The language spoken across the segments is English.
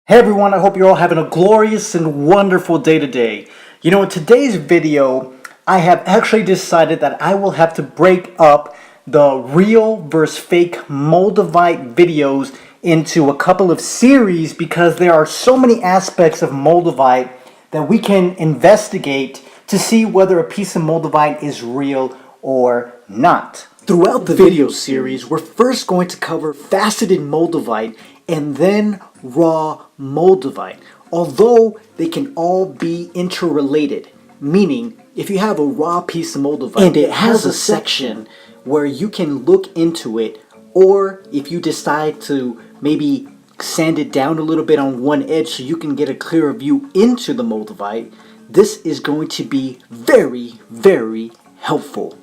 Hey everyone, I hope you're all having a glorious and wonderful day today. You know, in today's video, I have actually decided that I will have to break up the real versus fake Moldavite videos into a couple of series because there are so many aspects of Moldavite that we can investigate to see whether a piece of Moldavite is real or not. Throughout the video series, we're first going to cover faceted Moldavite and then raw Moldavite, although they can all be interrelated, meaning if you have a raw piece of Moldavite and it has a section where you can look into it, or if you decide to maybe sand it down a little bit on one edge so you can get a clearer view into the Moldavite, this is going to be very, very helpful.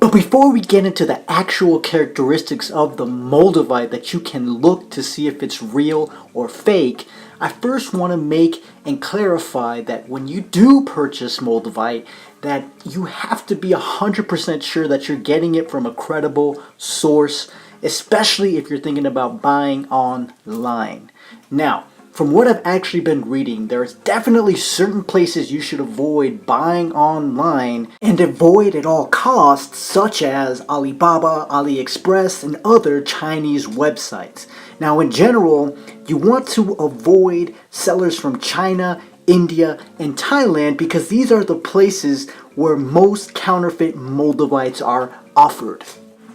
But before we get into the actual characteristics of the Moldavite that you can look to see if it's real or fake, I first want to make and clarify that when you do purchase Moldavite, that you have to be 100% sure that you're getting it from a credible source, especially if you're thinking about buying online. Now, from what I've actually been reading, there's definitely certain places you should avoid buying online and avoid at all costs, such as Alibaba, AliExpress, and other Chinese websites. Now, in general, you want to avoid sellers from China, India, and Thailand because these are the places where most counterfeit Moldavites are offered.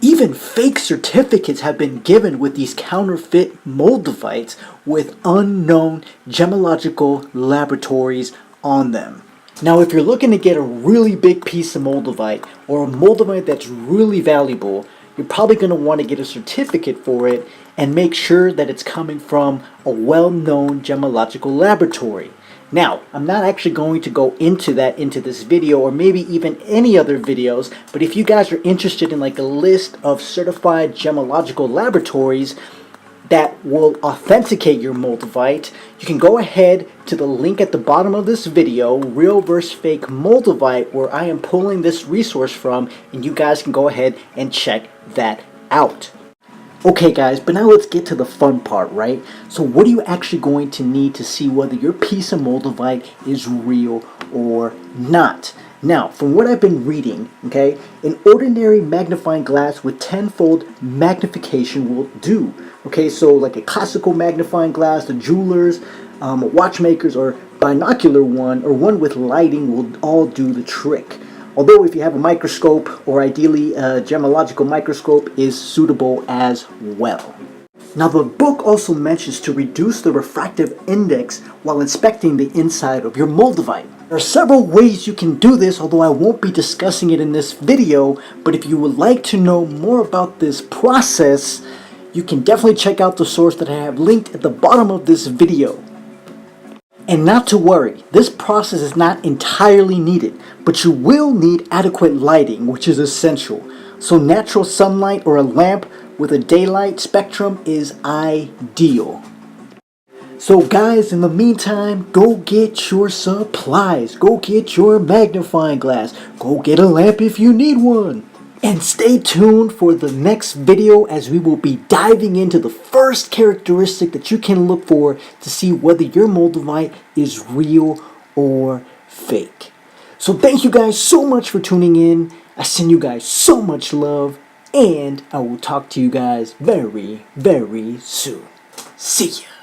Even fake certificates have been given with these counterfeit Moldavites with unknown gemological laboratories on them. Now, if you're looking to get a really big piece of Moldavite or a Moldavite that's really valuable, you're probably going to want to get a certificate for it and make sure that it's coming from a well-known gemological laboratory. Now, I'm not actually going to go into this video or maybe even any other videos, but if you guys are interested in like a list of certified gemological laboratories that will authenticate your Moldavite, you can go ahead to the link at the bottom of this video, Real vs. Fake Moldavite, where I am pulling this resource from, and you guys can go ahead and check that out. Okay guys, but now let's get to the fun part, right? So what are you actually going to need to see whether your piece of Moldavite is real or not? Now, from what I've been reading, okay, an ordinary magnifying glass with tenfold magnification will do. Okay, so like a classical magnifying glass, the jewelers, watchmakers, or binocular one, or one with lighting will all do the trick. Although if you have a microscope, or ideally a gemological microscope, is suitable as well. Now the book also mentions to reduce the refractive index while inspecting the inside of your Moldavite. There are several ways you can do this, although I won't be discussing it in this video, but if you would like to know more about this process, you can definitely check out the source that I have linked at the bottom of this video. And not to worry, this process is not entirely needed, but you will need adequate lighting, which is essential. So natural sunlight or a lamp with a daylight spectrum is ideal. So guys, in the meantime, go get your supplies, go get your magnifying glass, go get a lamp if you need one. And stay tuned for the next video as we will be diving into the first characteristic that you can look for to see whether your Moldavite is real or fake. So thank you guys so much for tuning in. I send you guys so much love, and I will talk to you guys very, very soon. See ya.